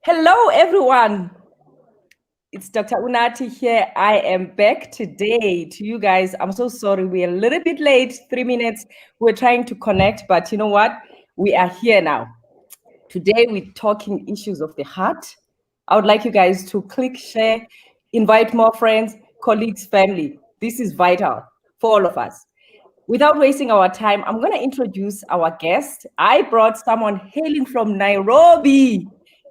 Hello, everyone. It's Dr. Unati here. I am back today to you guys. I'm so sorry. We're a little bit late, 3 minutes. We're trying to connect, but you know what? We are here now. Today, we're talking issues of the heart. I would like you guys to click share, invite more friends, colleagues, family. This is vital for all of us. Without wasting our time, I'm going to introduce our guest. I brought someone hailing from Nairobi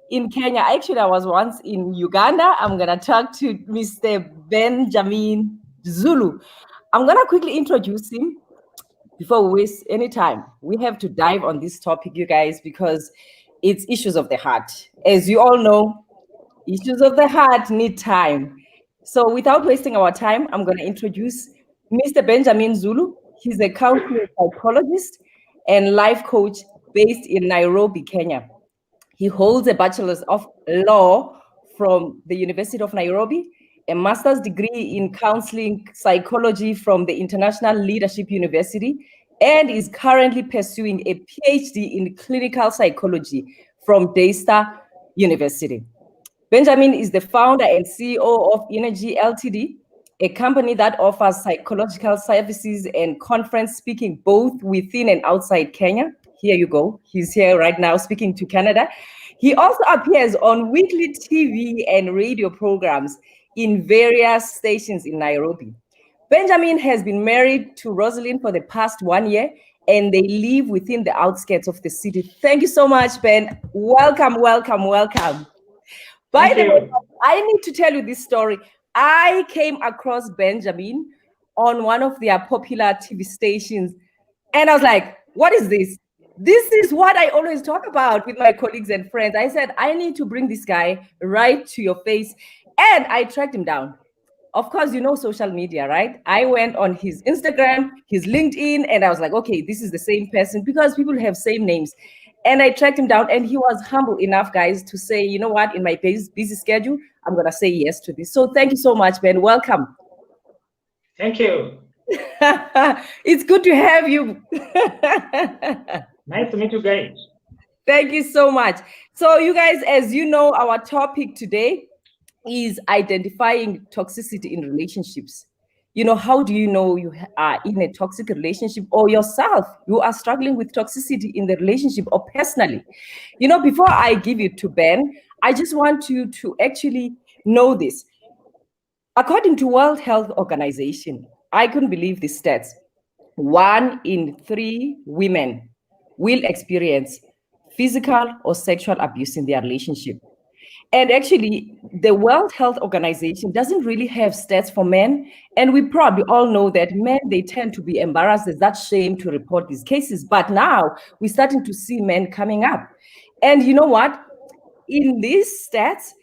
in Kenya. Actually, I was once in Uganda. I'm going to talk to Mr. Benjamin Zulu. I'm going to quickly introduce him before we waste any time. We have to dive on this topic, you guys, because it's issues of the heart. As you all know, issues of the heart need time. So without wasting our time, I'm going to introduce Mr. Benjamin Zulu. He's a counseling psychologist and life coach based in Nairobi, Kenya. He holds a bachelor's of law from the University of Nairobi, a master's degree in counseling psychology from the International Leadership University, and is currently pursuing a PhD in clinical psychology from Daystar University. Benjamin is the founder and CEO of Energy Ltd, a company that offers psychological services and conference speaking both within and outside Kenya. Here you go. He's here right now speaking to Canada. He also appears on weekly TV and radio programs in various stations in Nairobi. Benjamin has been married to Rosalind for the past 1 year, and they live within the outskirts of the city. Thank you so much, Ben. Welcome, welcome, welcome. By the way, I need to tell you this story. I came across Benjamin on one of their popular TV stations, and I was like, what is this? This is what I always talk about with my colleagues and friends. I said, I need to bring this guy right to your face. And I tracked him down. Of course, you know social media, right? I went on his Instagram, his LinkedIn, and I was like, okay, this is the same person because people have same names. And I tracked him down, and he was humble enough, guys, to say, you know what, in my busy schedule, I'm going to say yes to this. So thank you so much, Ben. Welcome. Thank you. It's good to have you. Nice to meet you guys. Thank you so much. So you guys, as you know, our topic today is identifying toxicity in relationships. You know, how do you know you are in a toxic relationship, or yourself, you are struggling with toxicity in the relationship or personally? You know, before I give it to Ben, I just want you to actually know this. According to World Health Organization, I couldn't believe these stats. 1 in 3 women will experience physical or sexual abuse in their relationship. And actually, the World Health Organization doesn't really have stats for men. And we probably all know that men, they tend to be embarrassed. There's that shame to report these cases. But now we're starting to see men coming up. And you know what? In these stats,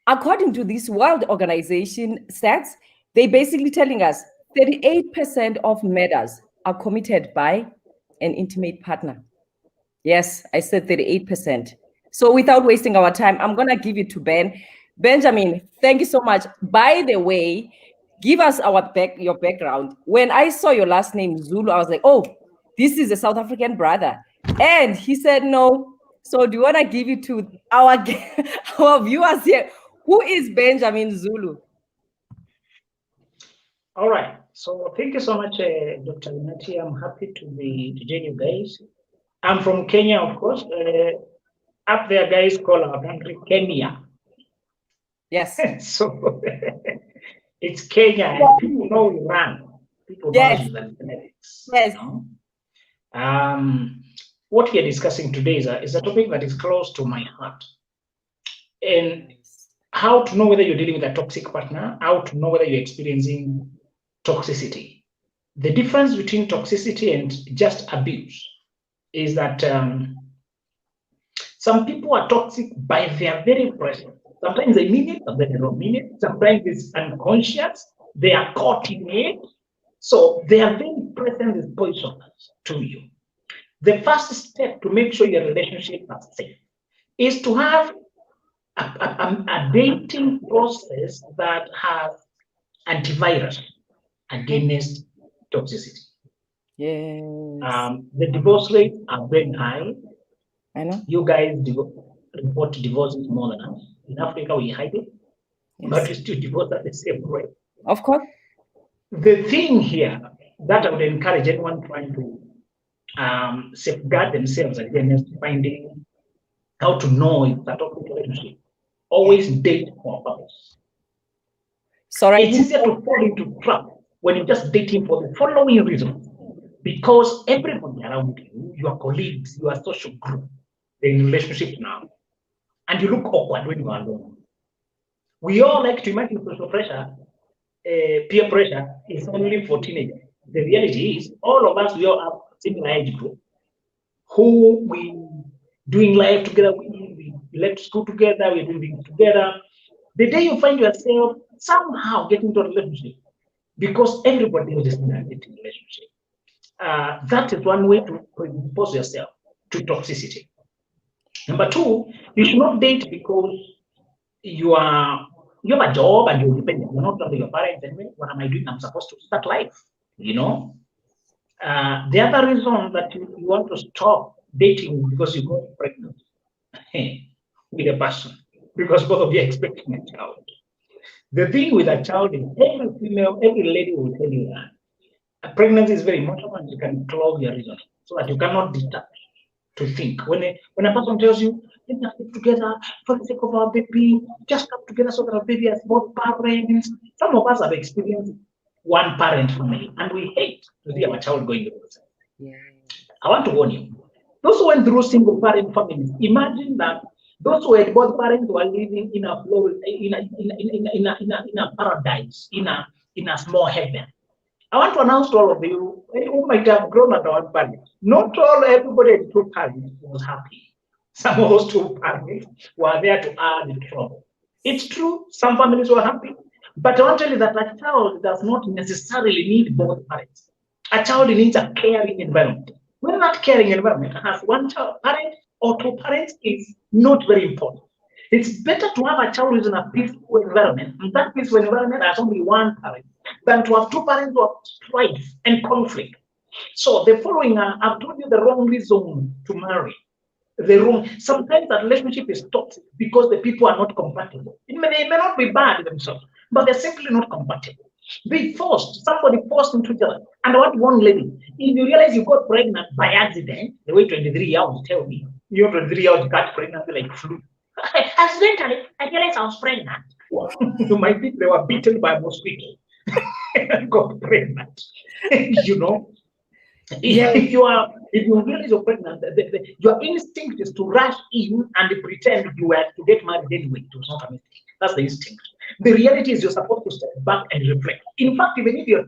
according to this World Organization stats, they basically telling us 38% of murders are committed by an intimate partner. Yes, I said 38%. So without wasting our time, I'm going to give it to Ben. Benjamin, thank you so much. By the way, give us your background. When I saw your last name, Zulu, I was like, oh, this is a South African brother. And he said no. So do you want to give it to our viewers here? Who is Benjamin Zulu? All right. So thank you so much, Dr. Unati. I'm happy to join you guys. I'm from Kenya, of course. Up there, guys call our country Kenya. Yes. So it's Kenya, and people know Iran. People know the genetics. Yes. What we are discussing today is a topic that is close to my heart. And how to know whether you're dealing with a toxic partner, how to know whether you're experiencing toxicity. The difference between toxicity and just abuse is that some people are toxic by their very presence. Sometimes they mean it, sometimes they don't mean it. Sometimes it's unconscious. They are caught in it. So their very presence is poisonous to you. The first step to make sure your relationship is safe is to have a dating process that has antivirus against toxicity. Yes. The divorce rates are very high. I know. You guys report divorces more than us. In Africa, we hide it, but we still divorce at the same rate. Of course. The thing here that I would encourage anyone trying to safeguard themselves against finding how to know if that toxic relationship, always date for a purpose. Sorry. It's easier to fall into trap when you just dating for the following reasons. Because everybody around you, your colleagues, your social group, they're in relationships now. And you look awkward when you are alone. We all like to imagine social pressure, peer pressure is only for teenagers. The reality is, all of us, we all have similar age group who we doing life together, we left school together, we're doing things together. The day you find yourself somehow getting into a relationship, because everybody is in a dating relationship, that is one way to expose yourself to toxicity. Number two, you should not date because you have a job and you're dependent. You're not under your parents anyway. What am I doing? I'm supposed to start life. The other reason that you want to stop dating because you got pregnant with a person, because both of you are expecting a child. The thing with a child is every female, every lady will tell you that a pregnancy is very emotional and you can close your reasoning so that you cannot detach to think. When a person tells you, let's just stick together for the sake of our baby, just come together so that our baby has both parents. Some of us have experienced one parent family and we hate to see our child going through the same. Yeah. I want to warn you. Those who went through single parent families, imagine that those who had both parents were living in a paradise, in a small heaven. I want to announce to all of you who might have grown under one parent. Not everybody at two parents was happy. Some of those two parents were there to add trouble. It's true, some families were happy, but I want to tell you that a child does not necessarily need both parents. A child needs a caring environment. When that caring environment has one child, parent or two parents is not very important. It's better to have a child who's in a peaceful environment, and that peaceful environment has only one parent, than to have two parents who have strife and conflict. So the following, I've told you the wrong reason to marry. Sometimes that relationship is toxic because the people are not compatible. They may not be bad themselves, but they're simply not compatible. Somebody forced into each other. And I want to warn lady, if you realize you got pregnant by accident, the way 23-year-olds tell me, you're 23-year-olds got pregnant like flu. Accidentally, I realized I was pregnant. You might think they were bitten by a mosquito and got pregnant. Yeah. If you realize you're pregnant, your instinct is to rush in and pretend you were to get married anyway. It was not a mistake. That's the instinct. The reality is you're supposed to step back and reflect. In fact, even if even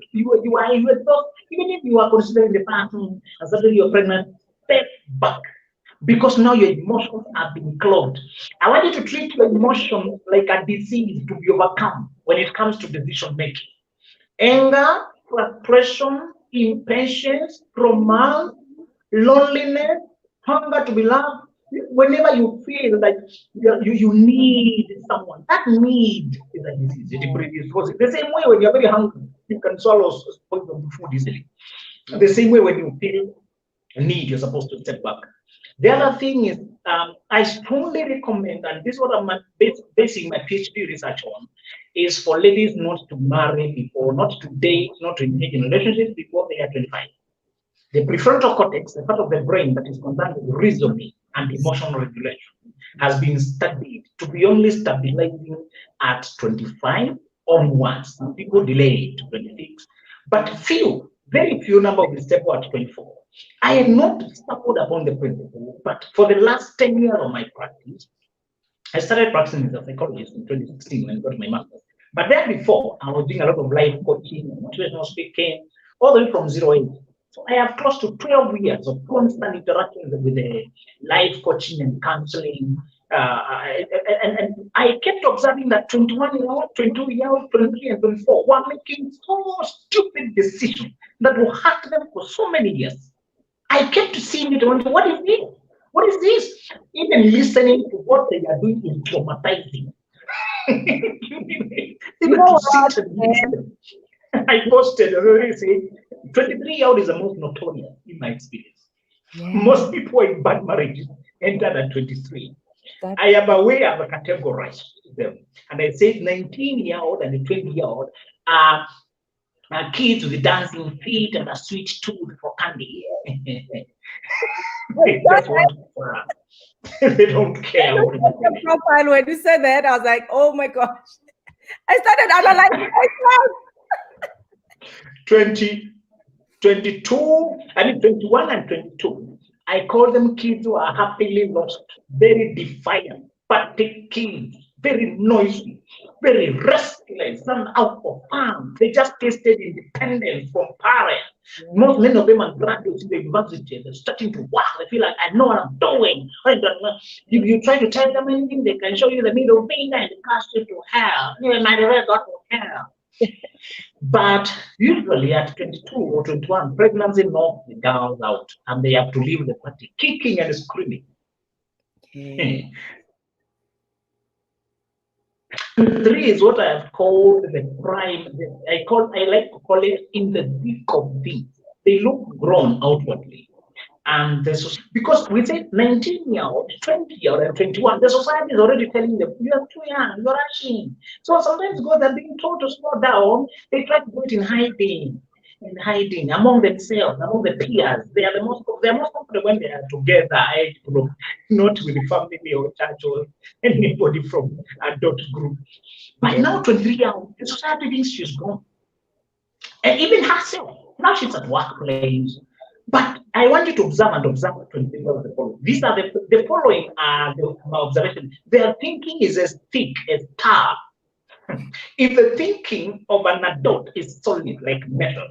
if you are considering the person and suddenly you're pregnant, step back. Because now your emotions have been clogged. I want you to treat your emotions like a disease to be overcome when it comes to decision making. Anger, frustration, impatience, romance, loneliness, hunger to be loved. Whenever you feel like you need someone, that need is a disease. The same way when you're very hungry, you can swallow poison food easily. The same way when you feel need, you're supposed to step back. The other thing is, I strongly recommend, and this is what I'm basing my PhD research on, is for ladies not to marry before, not to date, not to engage in relationships before they are 25. The prefrontal cortex, the part of the brain that is concerned with reasoning and emotional regulation, has been studied to be only stabilizing at 25 onwards. Some people delay to 26, but very few number will step out at 24. I had not stumbled upon the principle, but for the last 10 years of my practice, I started practicing as a psychologist in 2016 when I got my master's. But then before, I was doing a lot of life coaching, motivational speaking, all the way from 0 age. So I have close to 12 years of constant interaction with the life coaching and counseling. And I kept observing that 21-year-old, 22-year-old, 23 and 24 were making so stupid decisions that will hurt them for so many years. I kept seeing it and wondering, what is this? What is this? Even listening to what they are doing is traumatizing. I posted, I say, 23-year-old is the most notorious in my experience. Yeah. Most people in bad marriages entered at 23. I am aware of categorized them. And I said 19-year-old and 20-year-old are kids with dancing feet and a sweet tooth for candy. They just want fun. They don't care. I looked at the profile when you said that. I was like, oh my gosh. I started analyzing myself. 22, I mean 21 and 22. I call them kids who are happily lost, very defiant, party kids, very noisy, very restless, some out of farm. They just tasted independence from parents. Many of them are graduates in the university. They're starting to work. They feel like, I know what I'm doing. If you try to tell them anything, they can show you the middle finger and cast you to hell. You might have got to hell. But usually at 22 or 21, pregnancy knocks the girls out and they have to leave the party kicking and screaming. Okay. 3 is what I have called the prime. I like to call it in the thick of things. They look grown outwardly. And because we say 19-year-old, 20-year-old, and 21, the society is already telling them, you are too young, you're rushing. So sometimes girls are being told to slow down. They try to do it in hiding among themselves, among the peers. They're most comfortable when they are together, not with the family or church or anybody from adult group. But now 23-year-old, the society thinks she's gone. And even herself, now she's at workplace. But I want you to observe 23-year-old the following. These are the following are my observation. Their thinking is as thick as tar. If the thinking of an adult is solid like metal,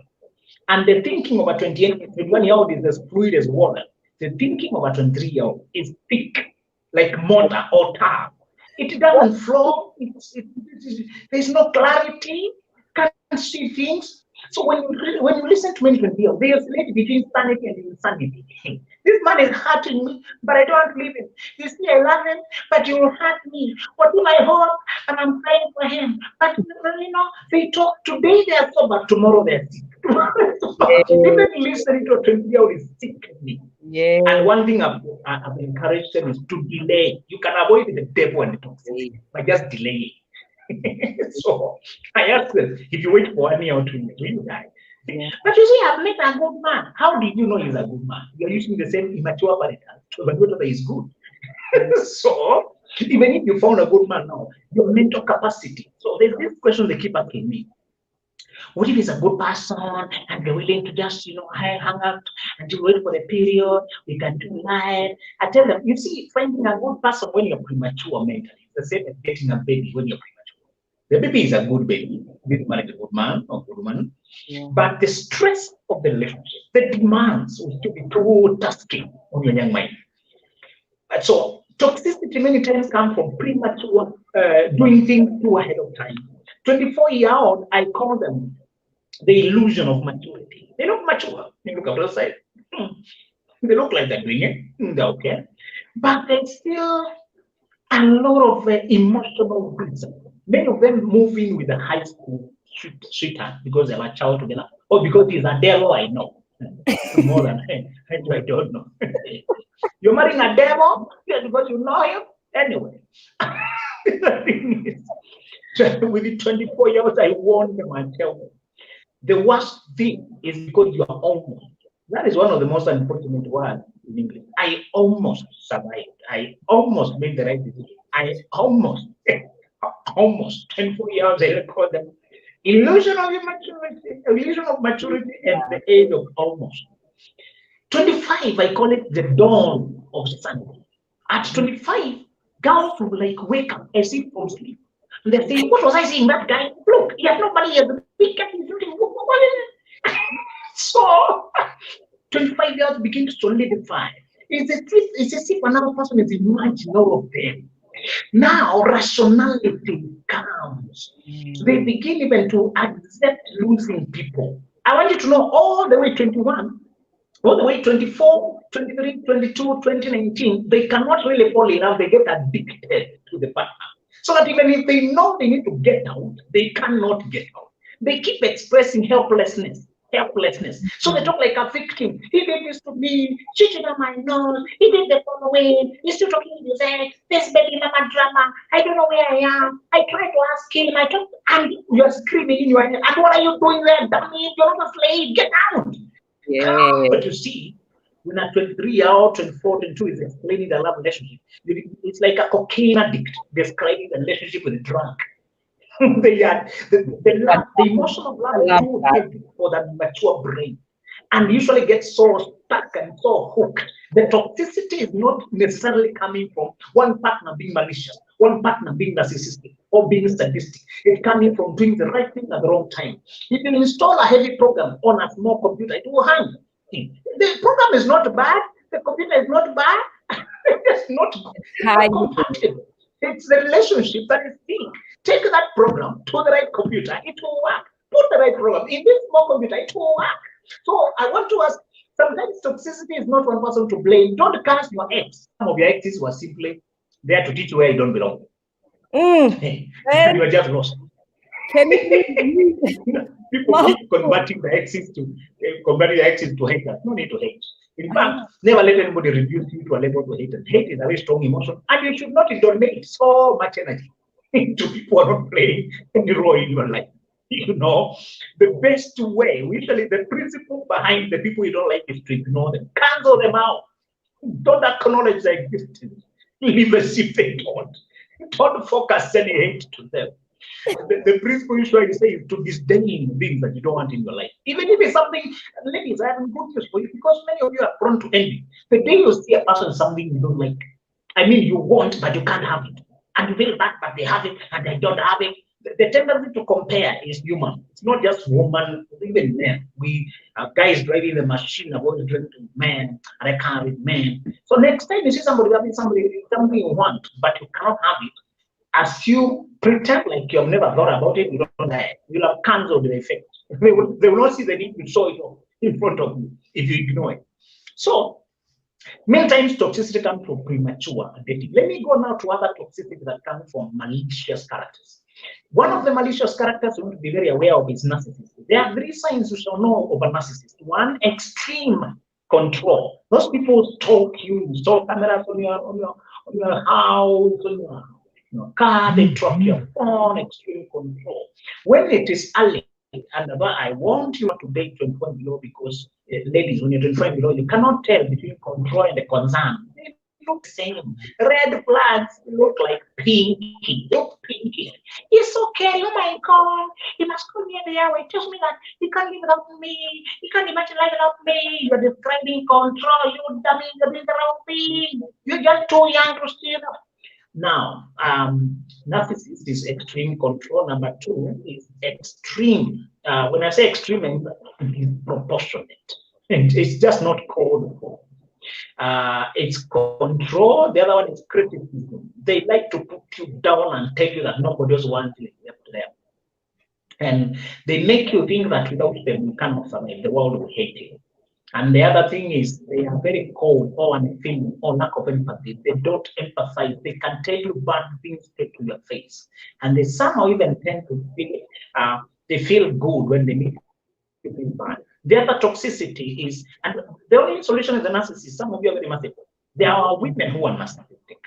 and the thinking of a 21-year-old is as fluid as water, the thinking of a 23-year-old is thick like mortar or tar. It doesn't flow. There's no clarity. Can't see things. So when you listen to many people, they oscillate between sanity and insanity. This man is hurting me, but I don't leave him. You see, I love him, but you will hurt me. What will I hope? And I'm praying for him. But they talk today, they are sober, tomorrow they are sick. Even listening to a 20-year-old is sick of me. Yeah. And one thing I've encouraged them is to delay. You can avoid the devil and the toxicity by just delaying. So I asked them, if you wait for 1 year or 2 years, will you die? Yeah. But you see, I've met a good man. How did you know he's a good man? You're using the same immature apparatus to evaluate whether he's good. So even if you found a good man now, your mental capacity. So there's this question they keep asking me. What if he's a good person and they're willing to just, hang out until wait for the period, we can do life? I tell them, you see, finding a good person when you're premature mentally, it's the same as getting a baby when you're premature. The baby is a good baby. This man is a good man or good woman. Yeah. But the stress of the relationship, the demands will still be too tasking on your young mind. So toxicity many times comes from premature doing things too ahead of time. 24-year-old, I call them the illusion of maturity. They look mature. You look at the side. They look like they're doing it. They're okay. But there's still a lot of emotional reason. Many of them move in with a high school sweetheart because they have a child together, or because he's a devil, I know. More than I don't know. You're marrying a devil because you know him? Anyway. The thing is, with the 24-year-olds, I warn them and tell them, the worst thing is because you are almost. That is one of the most unfortunate words in English. I almost survived. I almost made the right decision. I almost 24 years, I call them illusion of maturity and the age of almost. 25, I call it the dawn of sanity. At 25, girls will wake up as if from sleep. And they say, what was I saying? That guy, look, he has no money, he has a big cat, he's looking. So 25 years begin to solidify. It's as if another person is imagining all of them. Now rationality comes. They begin even to accept losing people. I want you to know all the way 21, all the way 24, 23, 22, 2019, they cannot really fall in love. They get addicted to the partner. So that even if they know they need to get out, they cannot get out. They keep expressing helplessness. helplessness. So they talk like a victim. He did this to me, cheated on my nose, he did the following, he's still talking to his head, this baby mama drama, I don't know where I am. I tried to ask him, I talked, and you're screaming in your head, and what are you doing there? Dummy, you're not a slave, get out. Yeah. But you see, when a 23 or 24, 22 is explaining the love relationship, it's like a cocaine addict describing the relationship with a drunk. They are the emotion of love is too heavy for the mature brain, and usually gets so stuck and so hooked. The toxicity is not necessarily coming from one partner being malicious, one partner being narcissistic, or being sadistic. It's coming from doing the right thing at the wrong time. If you install a heavy program on a small computer, it will hang. The program is not bad. The computer is not bad. It's not compatible. It's the relationship that is weak. Take that program to the right computer, it will work. Put the right program in this small computer, it will work. So I want to ask, sometimes toxicity is not one person to blame. Don't cast your ex. Some of your exes were simply there to teach you where you don't belong. And you are just lost. Can you people keep converting the exes to haters. No need to hate. In fact, never let anybody reduce you to a level to hate. Hate is a very strong emotion, and you should not donate so much energy to people who are not playing any role in your life. You know, the best way, usually the principle behind the people you don't like is to ignore them, cancel them out. Don't acknowledge their existence. Leave as if they don't. Don't focus any hate to them. The principle usually say is to disdain things that you don't want in your life. Even if it's something, ladies, I have good news for you because many of you are prone to envy. The day you see a person something you don't like, I mean, you want, but you can't have it. And you feel bad, but they have it, and they don't have it. The tendency to compare is human. It's not just women, even men. We guys driving the machine, I want to drink to men, and I can't with men. So next time you see somebody having something you want, but you cannot have it, as you pretend like you have never thought about it, you don't die. You'll have canceled the effect. They will not see the need to show it in front of you if you ignore it. So many times toxicity comes from premature dating. Let me go now to other toxicity that comes from malicious characters. One of the malicious characters you want to be very aware of is narcissism. There are 3 signs you shall know of a narcissist. 1, extreme control. Those people stalk you, install cameras on your house, on your car, they track your phone, extreme control. When it is early, and I want you to date 21 below because ladies, when you're 25 below, you cannot tell between control and the concern. They look the same. Red flags look like pinky. Look pinky. It's okay, oh my God. He must call me every hour. It tells me that he can't live without me. He can't imagine life without me. You're describing control. You dummy, you're doing the wrong thing. You're just too young to see that. Now, narcissist is extreme control. Number 2 is extreme. When I say extreme, it is proportionate. And it's just not called for. It's control. The other one is criticism. They like to put you down and tell you that nobody else wants you except them. And they make you think that without them, you cannot survive. The world will hate you. And the other thing is they are very cold or unfeeling or lack of empathy. They don't empathize. They can tell you bad things straight to your face. And they somehow even tend to feel, they feel good when they make you feel bad. The other toxicity is, and the only solution is the narcissist. Some of you are very merciful. There are women who are narcissistic,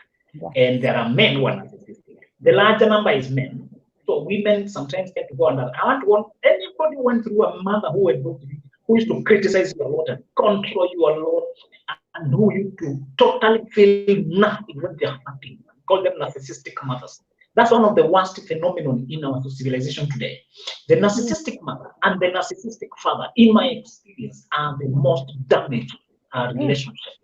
and there are men who are narcissistic. The larger number is men. So women sometimes get to go under. I want anybody who went through a mother who used to criticize you a lot and control you a lot, and who used to totally feel nothing when they're hurting. Call them narcissistic mothers. That's one of the worst phenomenon in our civilization today. The narcissistic mother and the narcissistic father, in my experience, are the most damaged relationships.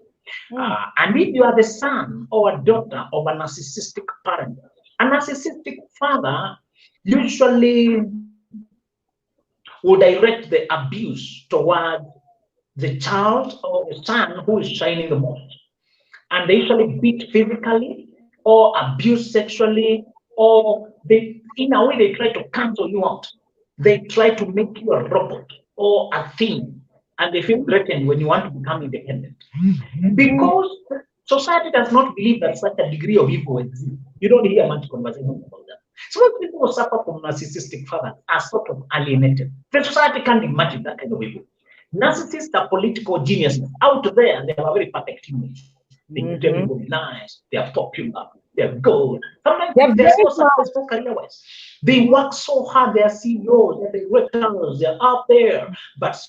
And if you are the son or a daughter of a narcissistic parent, a narcissistic father usually will direct the abuse toward the child or the son who is shining the most. And they usually beat physically or abuse sexually, or they, in a way, they try to cancel you out. They try to make you a robot or a thing, and they feel threatened when you want to become independent. Because society does not believe that such a degree of evil exists. You don't hear much conversation about that. So when people who suffer from narcissistic fathers are sort of alienated. The society can't imagine that kind of people. Narcissists are political geniuses. Out there, they have a very perfect image. They treat everybody nice, they are popular, they're good. Sometimes they're so successful career-wise. They work so hard, they are CEOs, they're directors, they're out there, but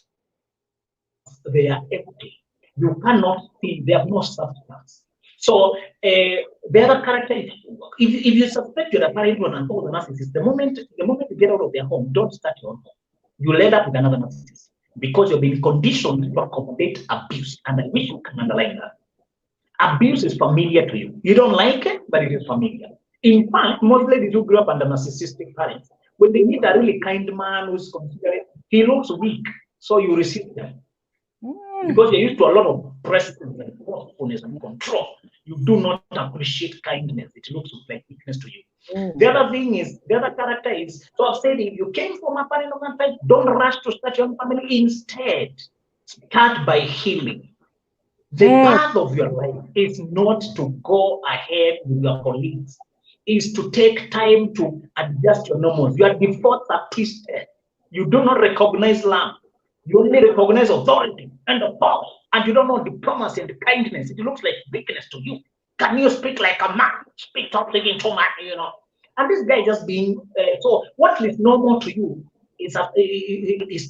they are empty. You cannot see, they have no substance. So the other character is, if you suspect you're a parent and all the narcissist, the moment you get out of their home, don't start your own home. You end up with another narcissist because you've been conditioned to accommodate abuse. And I wish you can underline that. Abuse is familiar to you. You don't like it, but it is familiar. In fact, most ladies who grew up under narcissistic parents, when they meet a really kind man who's considerate, he looks weak, so you resist them. Because you're used to a lot of presence and forcefulness and control. You do not appreciate kindness. It looks like weakness to you. The other thing is, the other character is, so I've said, if you came from a parent of type, don't rush to start your own family. Instead, start by healing. The path of your life is not to go ahead with your colleagues, is to take time to adjust your norms. Your defaults are twisted. You do not recognize love. You only recognize authority and the power, and you don't know diplomacy and kindness. It looks like weakness to you. Can you speak like a man? Speak up, speaking too much, you know. And this guy just being so. What is normal to you is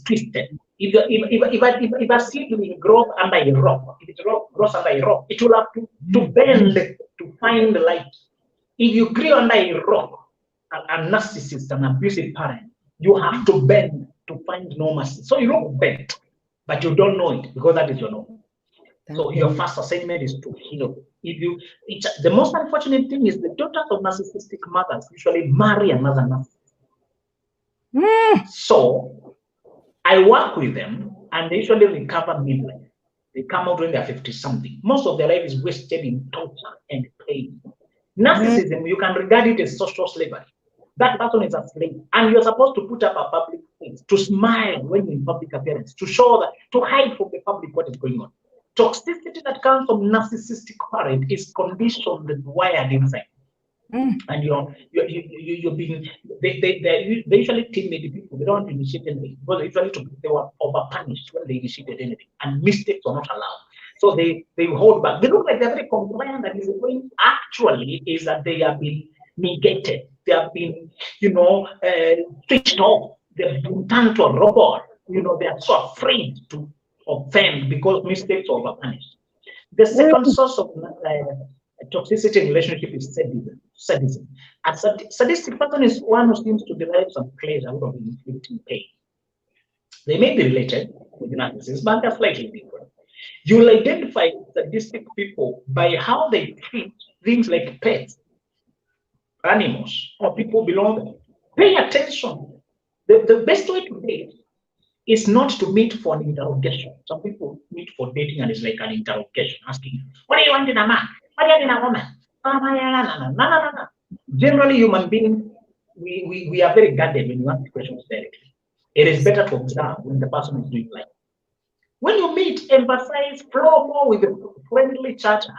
twisted. If a seedling grows under a rock, if it grows under a rock, it will have to bend to find the light. If you grow under a rock, a narcissist, an abusive parent, you have to bend to find no mercy. So you look bent, but you don't know it because that is your norm. So your first assignment is to heal. The most unfortunate thing is the daughters of narcissistic mothers usually marry another narcissist. So I work with them, and they usually recover midlife. They come out when they're 50-something. Most of their life is wasted in torture and pain. Narcissism, you can regard it as social slavery. That person is a slave, and you're supposed to put up a public face, to smile when you're in public appearance, to show that, to hide from the public what is going on. Toxicity that comes from narcissistic parent is conditioned and wired inside. And you're being, they usually timid people. They don't initiate anything because usually they were over-punished when they initiated anything, and mistakes are not allowed. So they hold back. They look like they're very compliant, and the point actually is that they have been negated. They have been, switched off. They've been turned to a robot. They are so afraid to offend because mistakes are over-punished. The second source of toxicity in relationship is sadism. A sadistic person is one who seems to derive some pleasure out of inflicting pain. They may be related with narcissists, but they're slightly different. You'll identify sadistic people by how they treat things like pets, animals, or people below them. Pay attention. The best way to date is not to meet for an interrogation. Some people meet for dating and it's like an interrogation, asking, what do you want in a man? What do you want in a woman? No. Generally, human beings, we are very guarded when you ask questions directly. It is better to observe when the person is doing like. When you meet, emphasize, flow more with a friendly chatter,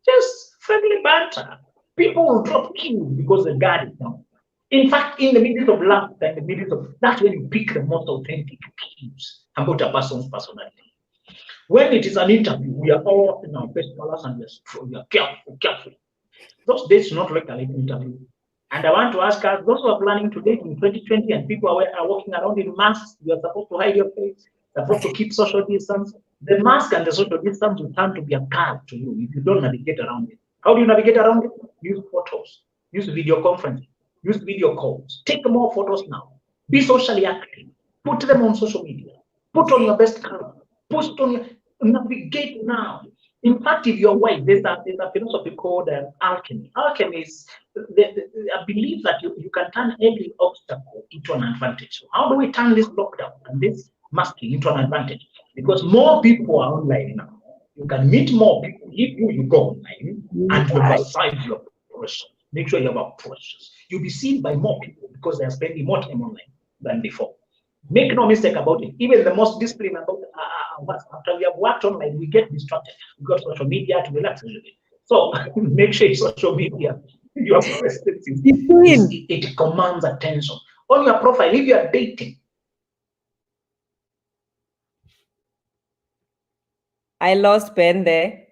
just friendly banter. People will drop cues because they guard it now. In fact, in the middle of laughter, in the middle of that's when you pick the most authentic cues about a person's personality. When it is an interview, we are all in our best colors and we are careful. Those days not like a late interview. And I want to ask us, those who are planning to date in 2020 and people are walking around in masks, you are supposed to hide your face, supposed to keep social distance. The mask and the social distance will turn to be a card to you if you don't navigate around it. How do you navigate around it? Use photos, use video conferencing, use video calls. Take more photos now. Be socially active. Put them on social media. Put on your best color. Post on your navigate now. In fact, if you're white, there's a philosophy called alchemy. Alchemy is I believe that you can turn every obstacle into an advantage. So how do we turn this lockdown and this masking into an advantage? Because more people are online now. You can meet more people if you go online and you emphasize your process. Make sure you have a process. You'll be seen by more people because they are spending more time online than before. Make no mistake about it. Even the most disciplined about after we have worked online, we get distracted. We got social media to relax a little bit. So make sure it's social media. Your presence it commands attention. On your profile, if you are dating. I lost Ben there.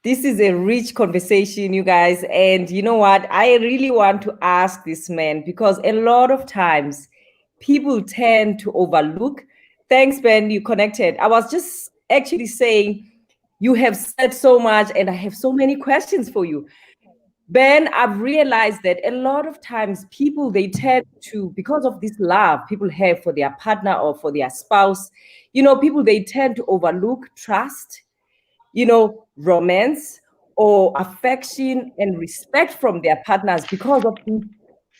This is a rich conversation, you guys. And you know what? I really want to ask this man, because a lot of times people tend to overlook. Thanks, Ben, you connected. I was just actually saying, you have said so much and I have so many questions for you. Ben, I've realized that a lot of times people, they tend to, because of this love people have for their partner or for their spouse, people, they tend to overlook trust, romance or affection and respect from their partners because of this.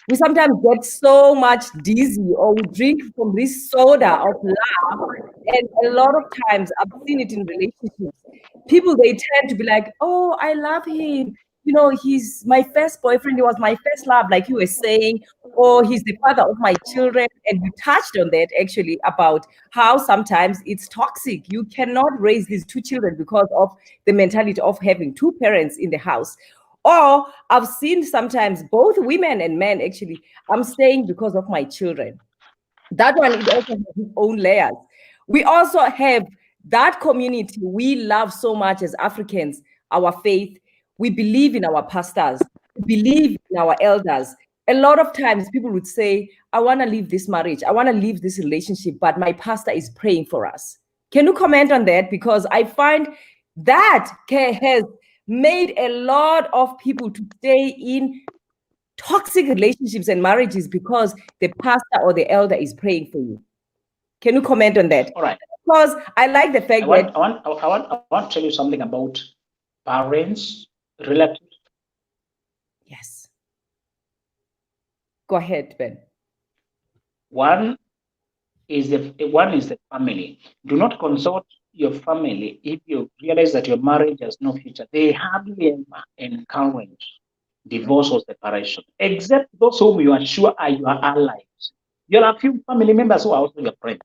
We sometimes get so much dizzy, or we drink from this soda of love. And a lot of times I've seen it in relationships. People, they tend to be like, oh, I love him. He's my first boyfriend. He was my first love, like you were saying, or he's the father of my children. And you touched on that actually, about how sometimes it's toxic. You cannot raise these two children because of the mentality of having two parents in the house. Or I've seen sometimes both women and men, actually, I'm staying because of my children. That one, it also has its own layers. We also have that community we love so much as Africans, our faith. We believe in our pastors. We believe in our elders. A lot of times people would say, I want to leave this marriage. I want to leave this relationship, but my pastor is praying for us. Can you comment on that? Because I find that has made a lot of people to stay in toxic relationships and marriages because the pastor or the elder is praying for you. Can you comment on that? All right. Because I like the fact that I want to tell you something about parents, relatives. Yes. Go ahead, Ben. One is the family. Do not consult your family if you realize that your marriage has no future. They hardly ever encourage divorce or separation, except those whom you are sure are your allies. You'll have few family members who are also your friends.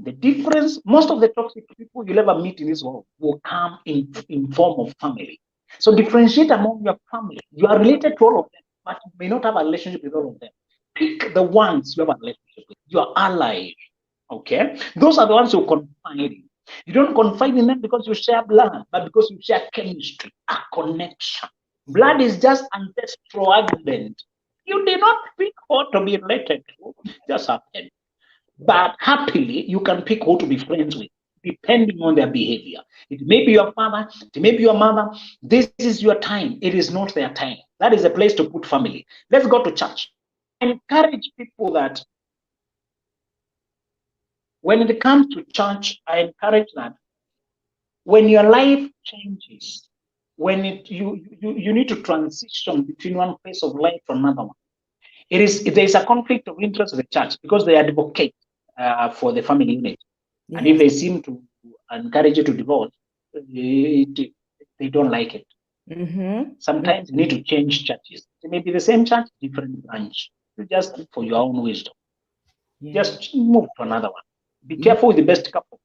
The difference, most of the toxic people you'll ever meet in this world will come in form of family. So differentiate among your family. You are related to all of them, but you may not have a relationship with all of them. Pick the ones you have a relationship with, your allies. Okay? Those are the ones who confide in. You don't confide in them because you share blood, but because you share chemistry, a connection. Blood is just ancestral agreement. You did not pick who to be related to, just happened. But happily, you can pick who to be friends with, depending on their behavior. It may be your father, it may be your mother. This is your time. It is not their time. That is a place to put family. Let's go to church. Encourage people that when it comes to church, I encourage that when your life changes, when you need to transition between one phase of life to another one, there is a conflict of interest with the church because they advocate for the family unit. Yes. And if they seem to encourage you to divorce, they don't like it. Mm-hmm. Sometimes you need to change churches. It may be the same church, different branch. Just for your own wisdom. Yeah. Just move to another one. Be careful with the best couple.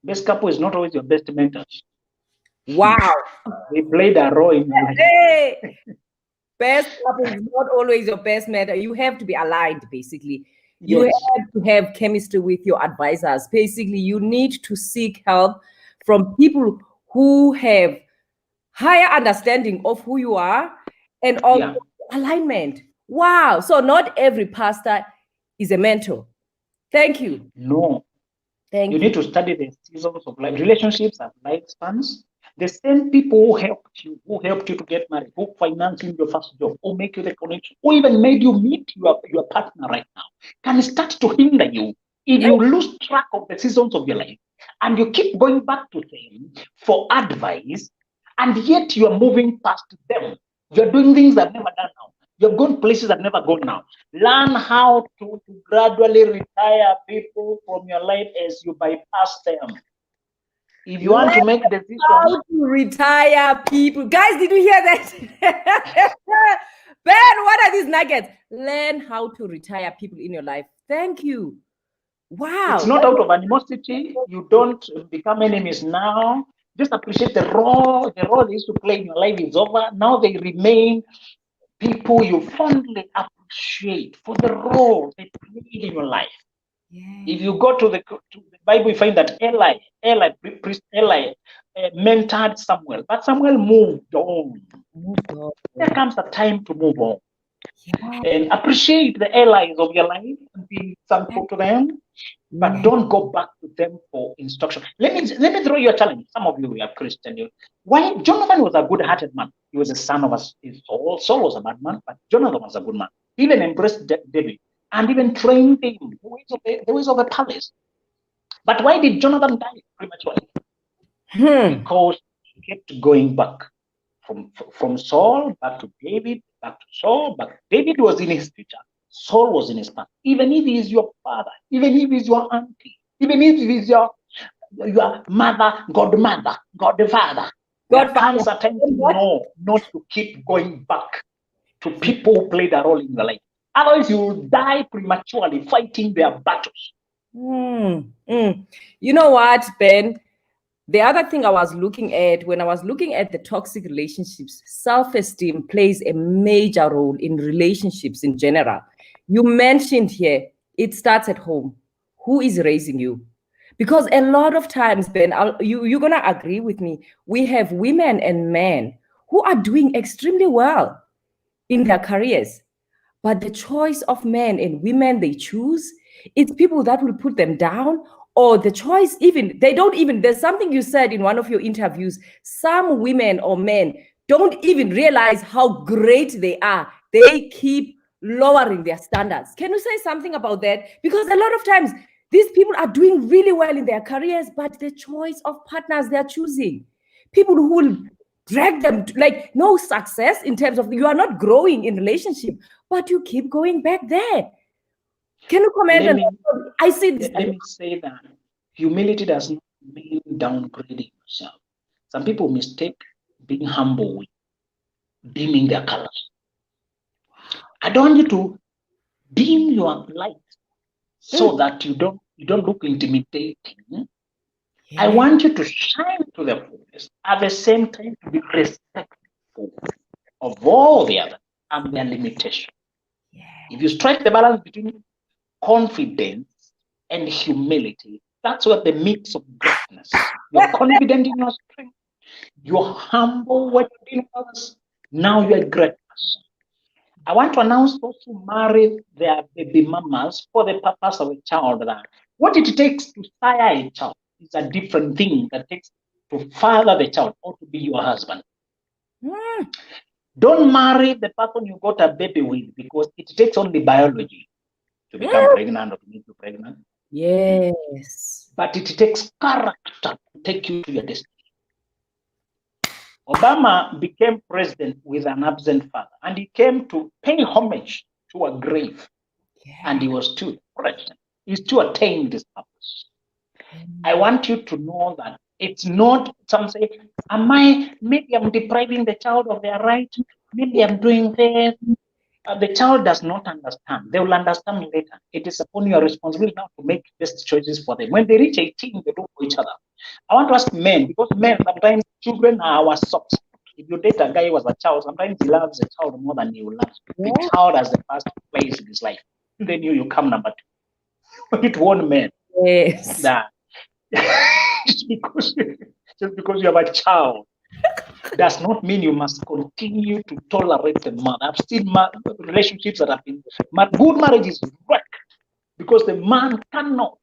Best couple is not always your best mentors. Wow. They played a role in your life. Hey. Best couple is not always your best mentor. You have to be aligned, basically. You have to have chemistry with your advisors. Basically, you need to seek help from people who have higher understanding of who you are and also alignment. Wow. So not every pastor is a mentor. Thank you. No. Thank you. You need to study the seasons of life. Relationships have lifespans. The same people who helped you to get married, who financed you your first job, who make you the connection, who even made you meet your partner right now, can start to hinder you if you lose track of the seasons of your life and you keep going back to them for advice, and yet you are moving past them. You're doing things that I've never done now. You're going places I've never gone now. Learn how to gradually retire people from your life as you bypass them. If you want to make decisions, how to retire people. Guys, did you hear that? Ben, what are these nuggets? Learn how to retire people in your life. Thank you. Wow. It's not out of animosity. You don't become enemies now. just appreciate the role they used to play in your life is over. Now they remain people you fondly appreciate for the role they played in your life. If you go to the Bible, you find that priest Eli mentored Samuel, but Samuel moved on. There comes a time to move on. And appreciate the allies of your life and be thankful to them, but don't go back to them for instruction. Let me throw you a challenge. Some of you are Christian. Why Jonathan was a good-hearted man. He was a son of Saul. Saul was a bad man, but Jonathan was a good man. He even embraced David and even trained him the ways of the palace. But why did Jonathan die prematurely? Because he kept going back from Saul back to David, back to Saul, back. David was in his future. Saul was in his past. Even if he is your father, even if he is your auntie, even if he is your mother, godmother, godfather, there comes a time to know not to keep going back to people who played a role in your life. Otherwise, you will die prematurely fighting their battles. You know what, Ben? The other thing I was looking at when I was looking at the toxic relationships, self-esteem plays a major role in relationships in general. You mentioned here, it starts at home. Who is raising you? Because a lot of times, Ben, you're going to agree with me, we have women and men who are doing extremely well in their careers. But the choice of men and women they choose, it's people that will put them down, or the choice there's something you said in one of your interviews, some women or men don't even realize how great they are. They keep lowering their standards. Can you say something about that? Because a lot of times these people are doing really well in their careers, but the choice of partners they're choosing, people who will drag them to, like, no success in terms of you are not growing in relationship, but you keep going back there. Can you comment on that? I see this. Let me say that humility does not mean downgrading yourself. Some people mistake being humble with dimming their colors. I don't want you to dim your light so that you don't look intimidating. I want you to shine to the fullest, at the same time to be respectful of all the others and their limitations. If you strike the balance between confidence and humility, that's what the mix of greatness. You're confident in your strength, you're humble when you're dealing with others, now you're a great person. I want to announce those who marry their baby mamas for the purpose of a child, that what it takes to sire a child is a different thing that takes to father the child or to be your husband. Don't marry the person you got a baby with, because it takes only biology to become pregnant or to make you pregnant. Yes. But it takes character to take you to your destiny. Obama became president with an absent father, and he came to pay homage to a grave, and he was still president. He still attained his purpose. I want you to know that it's not, some say, maybe I'm depriving the child of their right, maybe I'm doing this. The child does not understand. They will understand later. It is upon your responsibility now to make best choices for them. When they reach 18, they do for each other. I want to ask men, because men, sometimes children are our socks. If you date a guy who was a child, sometimes he loves the child more than he will love the child as the first place in his life. Then you come number two. It warn men that just because you have a child does not mean you must continue to tolerate the man. I've seen relationships that have been good marriages wreck because the man cannot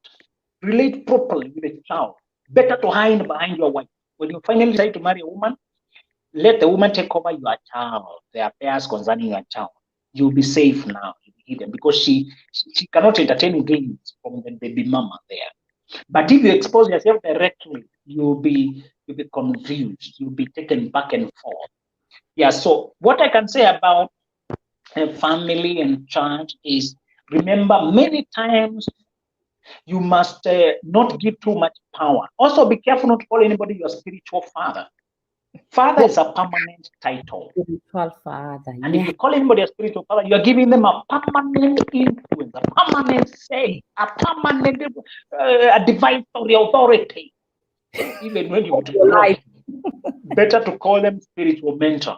relate properly with a child. Better to hide behind your wife. When you finally decide to marry a woman, let the woman take over your child, the affairs concerning your child. You'll be safe now, because she cannot entertain dreams from the baby mama there. But if you expose yourself directly, you'll be confused. You'll be taken back and forth. Yeah. So what I can say about family and church is, remember, many times you must not give too much power. Also, be careful not to call anybody your spiritual father. Father is a permanent title. Spiritual father. And if you call anybody a spiritual father, you are giving them a permanent influence, a permanent say, a permanent a divine authority. Even when you Your life. better to call them spiritual mentor.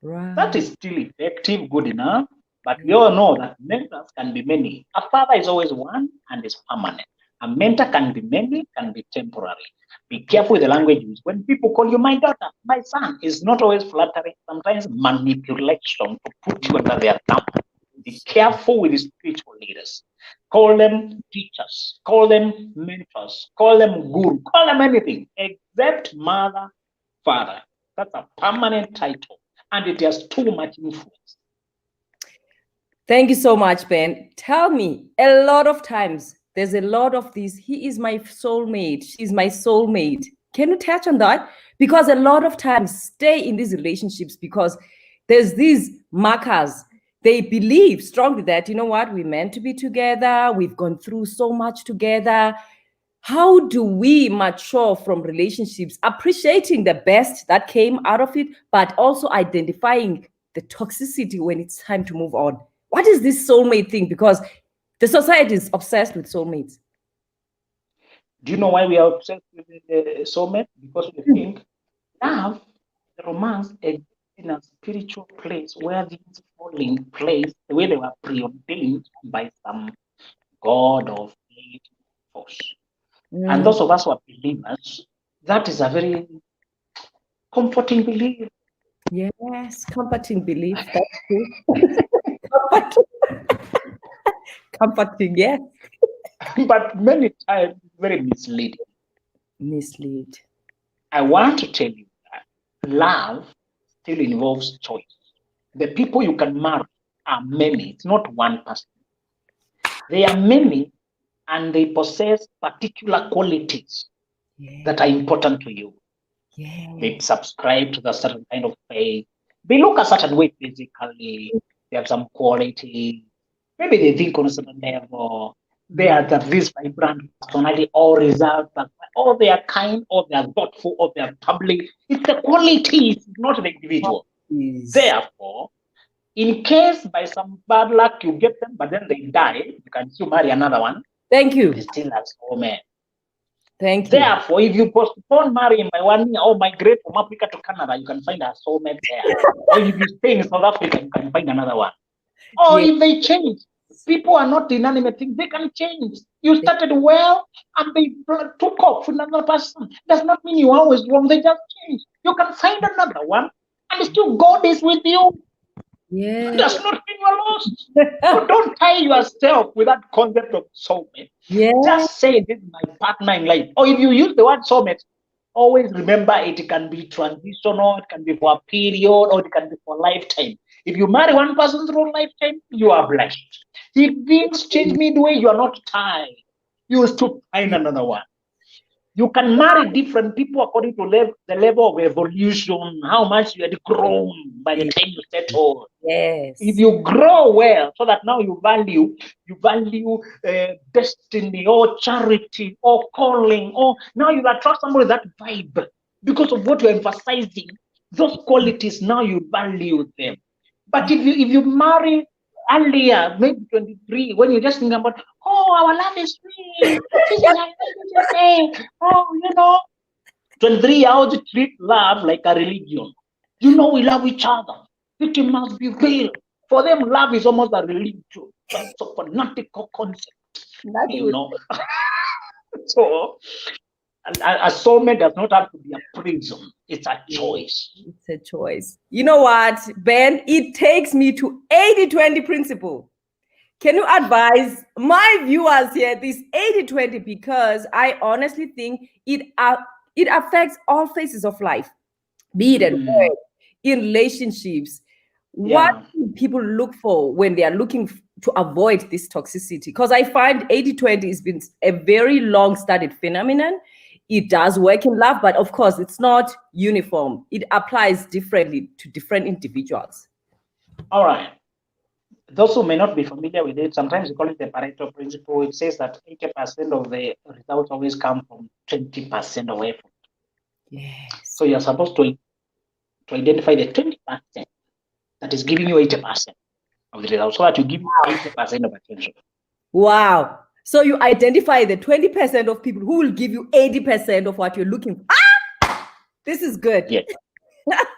Right. That is still effective, good enough. But we all know that mentors can be many. A father is always one and is permanent. A mentor can be many, can be temporary. Be careful with the language used. When people call you my daughter, my son, is not always flattering, sometimes manipulation to put you under their thumb. Be careful with the spiritual leaders. Call them teachers, call them mentors, call them guru, call them anything except mother, father. That's a permanent title and it has too much influence. Thank you so much, Ben. Tell me, a lot of times, there's a lot of these, he is my soulmate, she's my soulmate. Can you touch on that? Because a lot of times stay in these relationships because there's these markers. They believe strongly that, you know what, we're meant to be together, we've gone through so much together. How do we mature from relationships, appreciating the best that came out of it, but also identifying the toxicity when it's time to move on? What is this soulmate thing? Because the society is obsessed with soulmates. Do you know why we are obsessed with the soulmate? Because we think love, the romance, exists in a spiritual place where things fall in place the way they were preordained by some God or fate force. And those of us who are believers, that is a very comforting belief. Yes, comforting belief. That's true. Comforting, yes. But many times very misleading. Mislead. I want to tell you that love still involves choice. The people you can marry are many. It's not one person. They are many and they possess particular qualities that are important to you. They subscribe to the certain kind of faith. They look a certain way physically. They have some quality. Maybe they think on a certain level. They are this vibrant personality, all reserved, or they are kind, or they are thoughtful, or they are public. It's the qualities, not the individual. Therefore, in case by some bad luck you get them, but then they die, you can still marry another one. Thank you. They still have soulmate. Thank you. Therefore, if you postpone marrying by 1 year or migrate from Africa to Canada, you can find a soulmate there. Or if you stay in South Africa, you can find another one. Or if they change, people are not inanimate things, they can change. You started well and they took off with another person. Does not mean you are always wrong, they just change. You can find another one and still God is with you. Yeah. Does not mean you're lost. So don't tie yourself with that concept of soulmate. Yeah. Just say this is my partner in life. Or if you use the word soulmate, always remember it can be transitional, it can be for a period, or it can be for a lifetime. If you marry one person through a lifetime, you are blessed. If things change midway, you are not tied. You will still find another one. You can marry different people according to the level of evolution, how much you had grown by the time you settle. Yes. If you grow well, so that now you value destiny or charity or calling, or now you attract somebody that vibe because of what you're emphasizing. Those qualities now you value them. But if you marry earlier, maybe 23, when you're just thinking about, oh, our love is sweet, this is like what you say, oh, 23-year-olds treat love like a religion. We love each other. It must be real. For them, love is almost a religion. It's a fanatical concept. So a soulmate does not have to be a prison. It's a choice. It's a choice. You know what, Ben? It takes me to 80-20 principle. Can you advise my viewers here this 80-20? Because I honestly think it affects all phases of life, be it at work, in relationships. What do people look for when they are looking to avoid this toxicity? Because I find 80-20 has been a very long-studied phenomenon. It does work in love, but of course, it's not uniform. It applies differently to different individuals. All right. Those who may not be familiar with it, sometimes we call it the Pareto principle. It says that 80% of the results always come from 20% of effort. Yes. So you're supposed to identify the 20% that is giving you 80% of the results, so that you give 80% of attention. Wow. So you identify the 20% of people who will give you 80% of what you're looking for. This is good. Yes.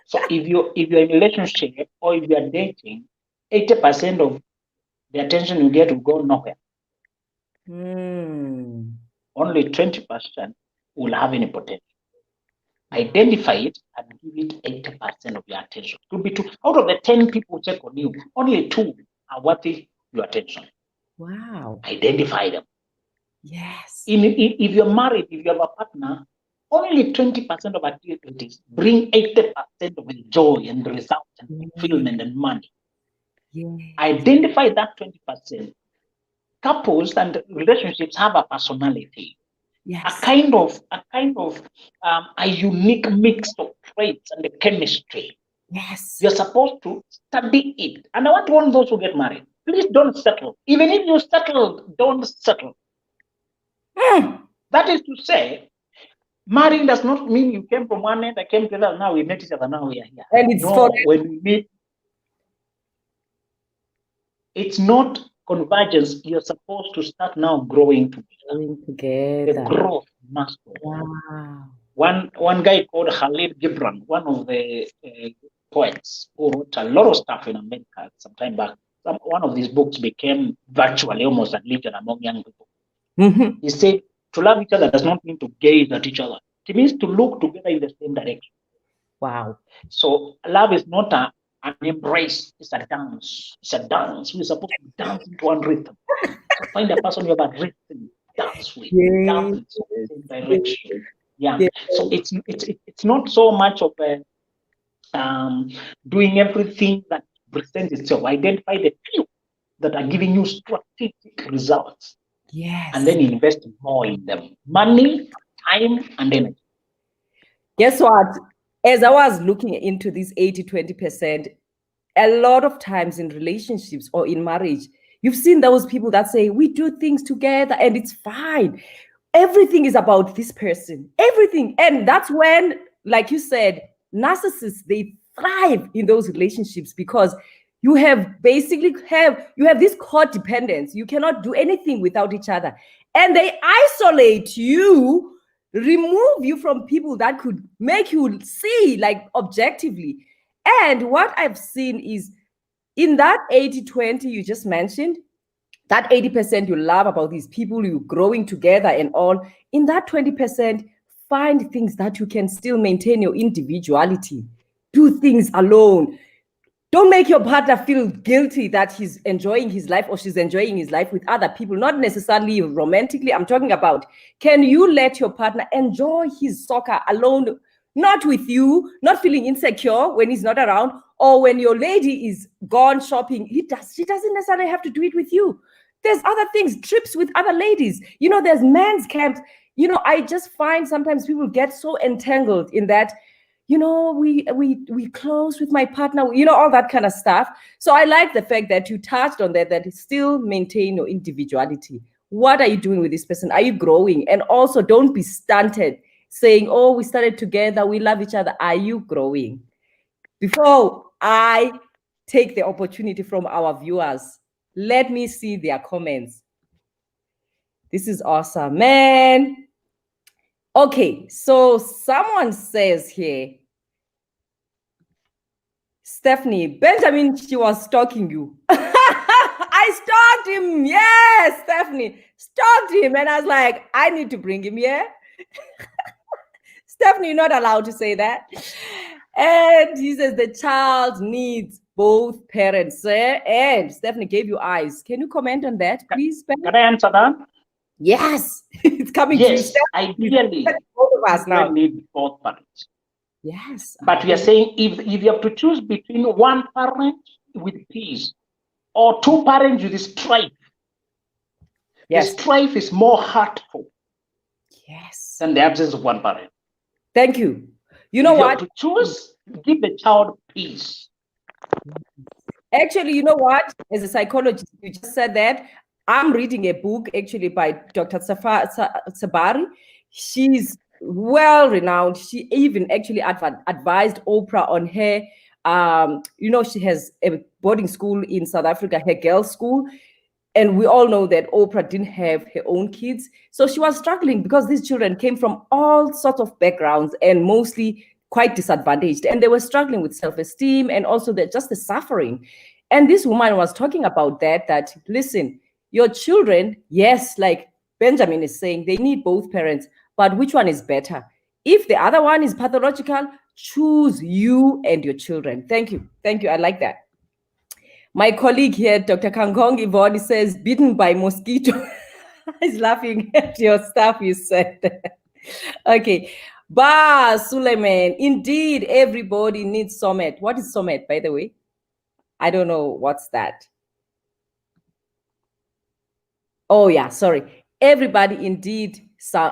So if you're in a relationship or if you're dating, 80% of the attention you get will go nowhere. Only 20% will have any potential. Identify it and give it 80% of your attention. It could be 2 out of the 10 people check on you, only 2 are worth your attention. Wow. Identify them. Yes. If you're married, if you have a partner, only 20% of activities bring 80% of the joy and the results and fulfillment and money. Identify that 20%. Couples and relationships have a personality. A kind of a unique mix of traits and the chemistry. Yes. You're supposed to study it. And I want to warn those who get married. Please don't settle. Even if you settle, don't settle. That is to say, marrying does not mean you came from one end, I came to the other, now we met each other, now we are here. And it's when we meet, it's not convergence. You're supposed to start now growing together. The growth must go. Wow. One guy called Khalil Gibran, one of the poets who wrote a lot of stuff in America some time back. One of these books became virtually almost a religion among young people. He said, to love each other does not mean to gaze at each other. It means to look together in the same direction. Wow. So love is not an embrace, it's a dance. It's a dance. We're supposed to dance into one rhythm. So find a person you have a rhythm, dance with, dance in the same direction. So it's not so much of doing everything that presents itself. Identify the few that are giving you strategic results. Yes. And then invest more in them. Money, time, and energy. Guess what? As I was looking into this 80-20%, a lot of times in relationships or in marriage, you've seen those people that say, we do things together and it's fine. Everything is about this person. Everything. And that's when, like you said, narcissists, they thrive in those relationships because you have this codependence. You cannot do anything without each other. And they isolate you, remove you from people that could make you see like objectively. And what I've seen is in that 80-20 you just mentioned, that 80% you love about these people, you're growing together and all, in that 20%, find things that you can still maintain your individuality. Do things alone. Don't make your partner feel guilty that he's enjoying his life or she's enjoying his life with other people, not necessarily romantically. I'm talking about, can you let your partner enjoy his soccer alone, not with you, not feeling insecure when he's not around, or when your lady is gone shopping, she doesn't necessarily have to do it with you. There's other things, trips with other ladies. There's men's camps. I just find sometimes people get so entangled in that, we close with my partner, all that kind of stuff. So I like the fact that you touched on that you still maintain your individuality. What are you doing with this person? Are you growing? And also don't be stunted saying, oh, we started together, we love each other. Are you growing? Before I take the opportunity from our viewers, let me see their comments. This is awesome, man. Okay, so someone says here, Stephanie, Benjamin, she was stalking you. I stalked him. Yes, Stephanie, stalked him. And I was like, I need to bring him here. Stephanie, you're not allowed to say that. And he says the child needs both parents. And Stephanie gave you eyes. Can you comment on that, please, Ben? Can I answer that? Yes, it's coming to you. Yes, ideally, both of us now need both parents. Yes. But we are saying if you have to choose between one parent with peace or two parents with strife, the strife is more hurtful than the absence of one parent. Thank you. You know what? If you have to choose, give the child peace. Actually, you know what? As a psychologist, you just said that. I'm reading a book actually by Dr. Sabari. She's well-renowned. She even actually advised Oprah on her, she has a boarding school in South Africa, her girls' school. And we all know that Oprah didn't have her own kids. So she was struggling because these children came from all sorts of backgrounds and mostly quite disadvantaged. And they were struggling with self-esteem and also just the suffering. And this woman was talking about that, listen, your children, yes, like Benjamin is saying, they need both parents, but which one is better? If the other one is pathological, choose you and your children. Thank you. Thank you. I like that. My colleague here, Dr. Kangong Yvonne, says, bitten by mosquito. He's laughing at your stuff you said. Okay. Ba Suleiman, indeed, everybody needs Somet. What is Somet, by the way? I don't know what's that. Oh, yeah, sorry. Everybody indeed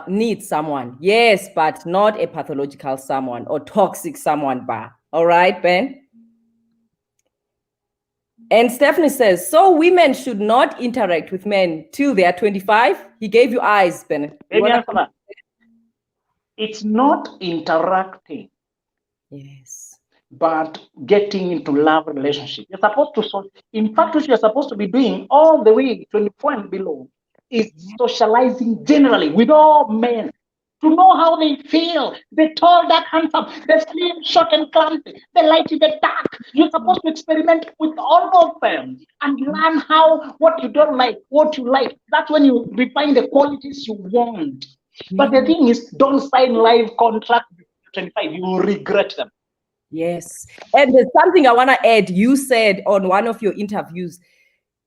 needs someone. Yes, but not a pathological someone or toxic someone, Ba. All right, Ben? And Stephanie says, so women should not interact with men till they are 25? He gave you eyes, Ben. It's not interacting. Yes. But getting into love relationship. You're supposed to, in fact, what you're supposed to be doing all the way 24 and below is socializing generally with all men to know how they feel. The tall, that handsome, the slim, short, and clumsy, the light, the dark. You're supposed to experiment with all of them and learn what you don't like, what you like. That's when you refine the qualities you want. But the thing is, don't sign live contract before 25. You will regret them. Yes. And there's something I want to add. You said on one of your interviews,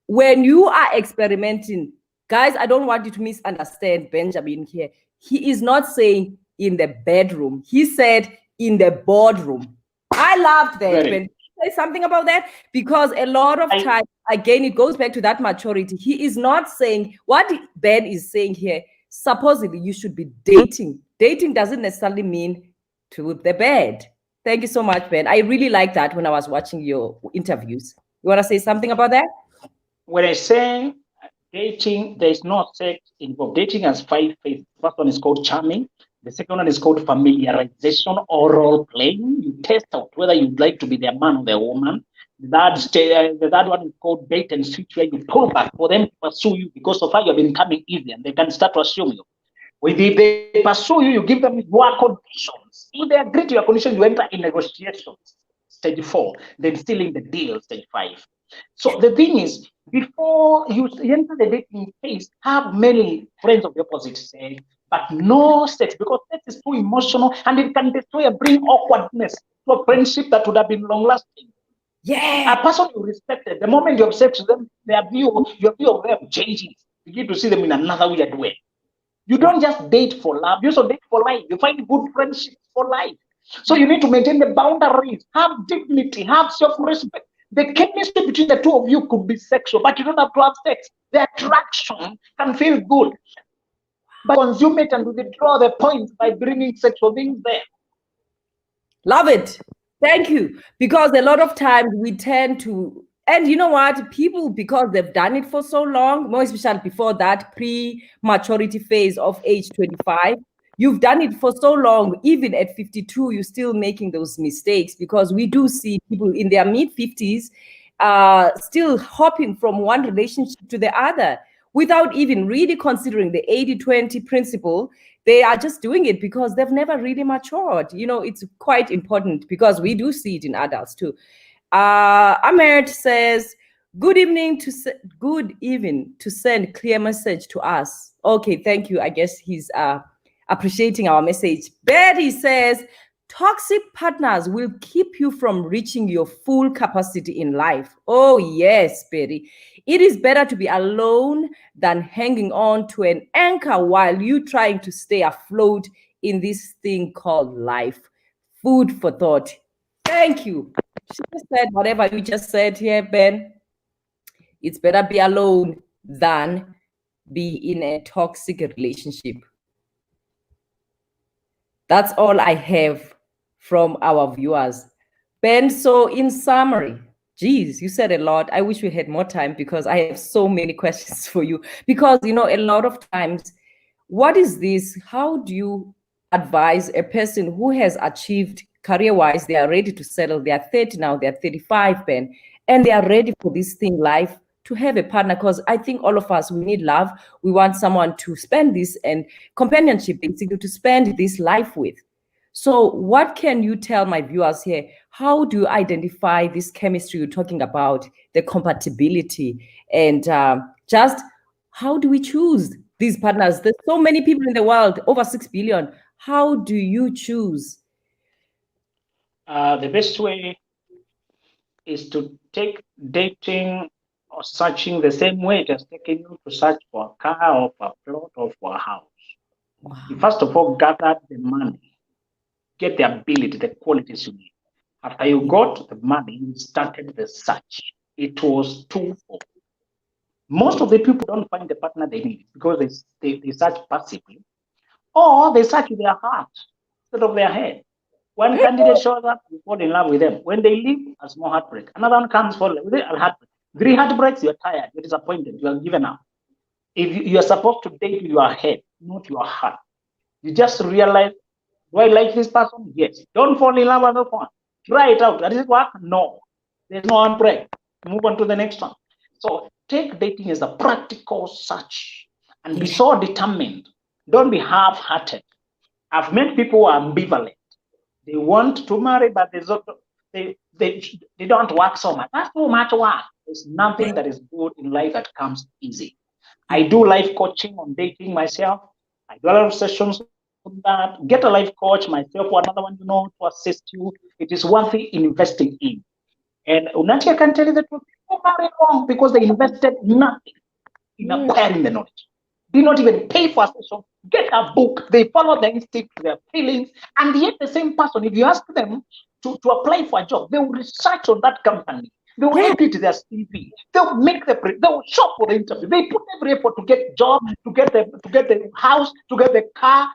when you are experimenting, guys, I don't want you to misunderstand Benjamin here. He is not saying in the bedroom. He said in the boardroom. I loved that. Ben, say something about that? Because a lot of times, again, it goes back to that maturity. He is not saying what Ben is saying here. Supposedly, you should be dating. Dating doesn't necessarily mean to the bed. Thank you so much, Ben. I really like that when I was watching your interviews. You want to say something about that? When I say dating, there is no sex involved. Dating has 5 phases. The first one is called charming. The second one is called familiarization or role playing. You test out whether you'd like to be the man or the woman. The third one is called bait and switch, where you pull back for them to pursue you because of how you've been becoming easy and they can start to assume you. If they pursue you, you give them your conditions. If they agree to your conditions, you enter in negotiations, stage 4, then sealing the deal, stage 5. So the thing is, before you enter the dating phase, have many friends of the opposite sex, but no sex, because sex is too emotional and it can destroy and bring awkwardness to a friendship that would have been long-lasting. Yeah. A person you respected, the moment you have sex with them, your view of them changes. You begin to see them in another weird way. You don't just date for love, you also date for life. You find good friendships for life. So you need to maintain the boundaries, have dignity, have self-respect. The chemistry between the two of you could be sexual, but you don't have to have sex. The attraction can feel good. But consume it and withdraw the points by bringing sexual things there. Love it. Thank you. Because a lot of times we tend to, and you know what, people, because they've done it for so long, more especially before that pre-maturity phase of age 25, you've done it for so long, even at 52, you're still making those mistakes, because we do see people in their mid-50s still hopping from one relationship to the other without even really considering the 80-20 principle. They are just doing it because they've never really matured. You know, it's quite important because we do see it in adults too. Ahmed says, good evening to send clear message to us. Okay, thank you. I guess he's appreciating our message. Betty says, toxic partners will keep you from reaching your full capacity in life. Oh, yes, Betty. It is better to be alone than hanging on to an anchor while you're trying to stay afloat in this thing called life. Food for thought. Thank you. She just said whatever you just said here, Ben. It's better be alone than be in a toxic relationship. That's all I have from our viewers. Ben, so in summary, geez, you said a lot. I wish we had more time because I have so many questions for you. Because, you know, a lot of times, what is this? How do you advise a person who has achieved career-wise, they are ready to settle, they are 30 now, they are 35, Ben, and they are ready for this thing, life, to have a partner? Because I think all of us, we need love. We want someone to spend this, and companionship, basically, to spend this life with. So what can you tell my viewers here? How do you identify this chemistry you're talking about, the compatibility, and just how do we choose these partners? There's so many people in the world, over 6 billion. How do you choose? The best way is to take dating or searching the same way it has taken you to search for a car or for a plot or for a house. Wow. You first of all gathered the money, get the ability, the qualities you need. After you got the money, you started the search. It was twofold. Most of the people don't find the partner they need because they search passively, or they search with their heart instead of their head. One candidate shows up, you fall in love with them. When they leave, a small heartbreak. Another one comes, fall with it, a heartbreak. 3 heartbreaks, you're tired, you're disappointed, you are given up. If you are supposed to date with your head, not your heart. You just realize, do I like this person? Yes. Don't fall in love with the one. Try it out. Does it work? No. There's no heartbreak. Move on to the next one. So take dating as a practical search and be so determined. Don't be half-hearted. I've met people who are ambivalent. They want to marry, but they don't work so much. That's too much work. There's nothing that is good in life that comes easy. I do life coaching on dating myself. I do a lot of sessions on that. Get a life coach myself or another one, to assist you. It is worthy investing in. And Unachi can tell you that people marry wrong because they invested nothing in acquiring the knowledge. Did not even pay for a session, get a book, they follow the instinct, their feelings, and yet the same person, if you ask them to apply for a job, they will research on that company, they will edit their CV, they will they will shop for the interview, they put every effort to get job, to get the house, to get the car,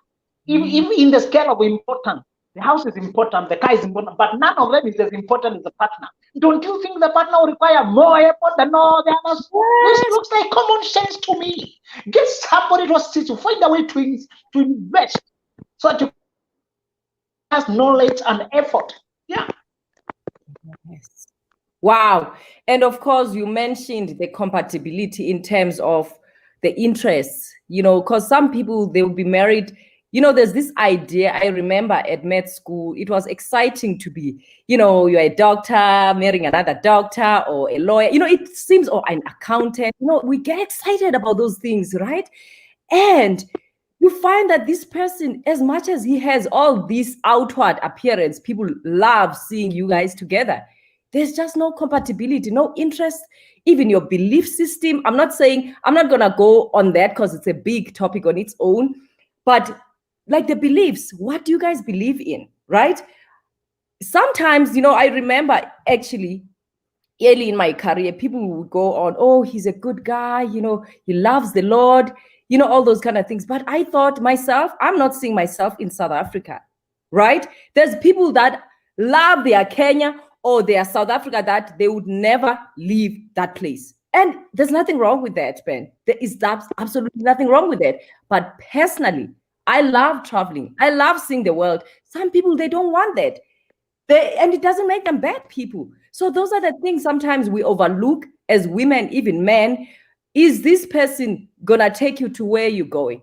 even in the scale of importance. The house is important, the car is important, but none of them is as important as the partner. Don't you think the partner will require more effort than all the others? This looks like common sense to me. Get somebody to find a way to invest so that you have knowledge and effort. Yeah. Yes. Wow. And of course, you mentioned the compatibility in terms of the interests, because some people, they will be married. There's this idea, I remember at med school, it was exciting to be, you're a doctor, marrying another doctor, or a lawyer, it seems, or an accountant, we get excited about those things, right? And you find that this person, as much as he has all this outward appearance, people love seeing you guys together. There's just no compatibility, no interest, even your belief system. I'm not going to go on that because it's a big topic on its own, but like the beliefs, what do you guys believe in, right? Sometimes, I remember actually early in my career, people would go on, oh, he's a good guy, he loves the Lord, all those kind of things. But I thought myself, I'm not seeing myself in South Africa, right? There's people that love their Kenya or their South Africa that they would never leave that place. And there's nothing wrong with that, Ben. There is absolutely nothing wrong with that. But personally, I love traveling. I love seeing the world. Some people, they don't want that. And it doesn't make them bad people. So those are the things sometimes we overlook as women, even men. Is this person going to take you to where you're going?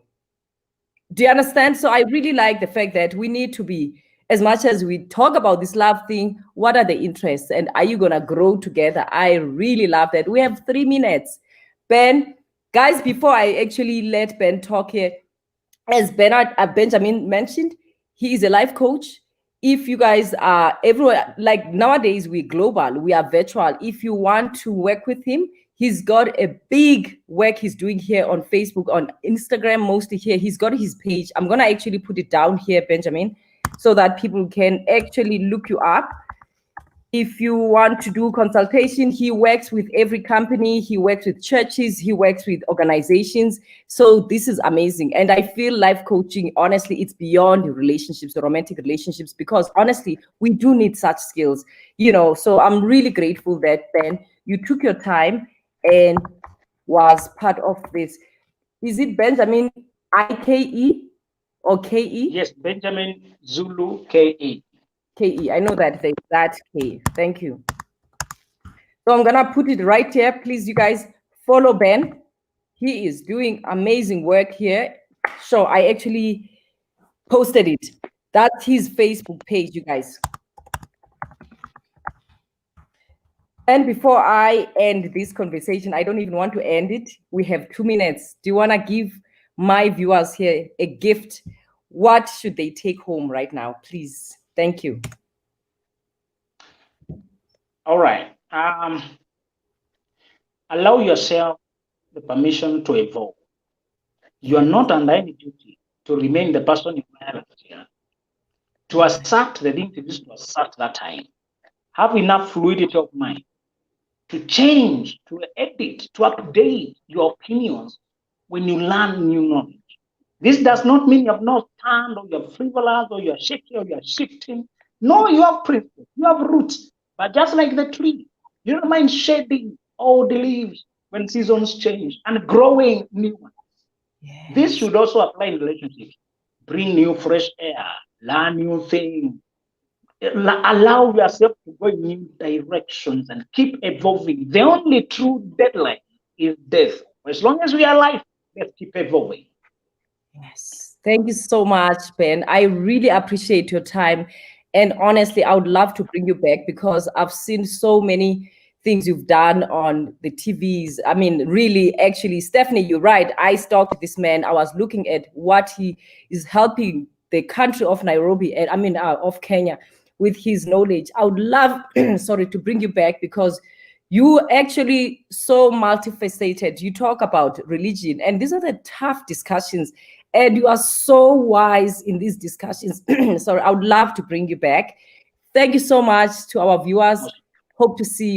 Do you understand? So I really like the fact that we need to be, as much as we talk about this love thing, what are the interests? And are you going to grow together? I really love that. We have 3 minutes. Ben, guys, before I actually let Ben talk here, as Benjamin mentioned, he is a life coach. If you guys are everywhere, like nowadays we're global, we are virtual. If you want to work with him, he's got a big work he's doing here on Facebook, on Instagram, mostly here. He's got his page. I'm going to actually put it down here, Benjamin, so that people can actually look you up. If you want to do consultation, he works with every company, he works with churches, he works with organizations. So this is amazing. And I feel life coaching, honestly, it's beyond relationships, the romantic relationships, because honestly, we do need such skills, So I'm really grateful that, Ben, you took your time and was part of this. Is it Benjamin IKE or KE? Yes, Benjamin Zulu KE. KE, I know that K. Thank you. So I'm gonna put it right here. Please, you guys, Follow Ben. He is doing amazing work here. So I actually posted it. That's his Facebook page, you guys. And before I end this conversation, I don't even want to end it. We have 2 minutes. Do you want to give my viewers here a gift? What should they take home right now, please? Thank you. All right. Allow yourself the permission to evolve. You are not under any duty to remain the person you were last year. To assert the things you used to assert that time. Have enough fluidity of mind to change, to edit, to update your opinions when you learn new knowledge. This does not mean you have no stand, or you're frivolous, or you're shaky, or you're shifting. No, you have principles, you have roots. But just like the tree, you don't mind shedding all the leaves when seasons change and growing new ones. Yes. This should also apply in relationships. Bring new fresh air, learn new things, allow yourself to go in new directions and keep evolving. The only true deadline is death. As long as we are alive, let's keep evolving. Yes. Thank you so much, Ben. I really appreciate your time. And honestly, I would love to bring you back because I've seen so many things you've done on the TVs. I mean, really, actually, Stephanie, you're right. I stalked this man. I was looking at what he is helping the country of Nairobi, and of Kenya, with his knowledge. I would love, sorry, to bring you back because you actually so multifaceted. You talk about religion, and these are the tough discussions, and you are so wise in these discussions. Sorry, I would love to bring you back. Thank you so much to our viewers. Hope to see you.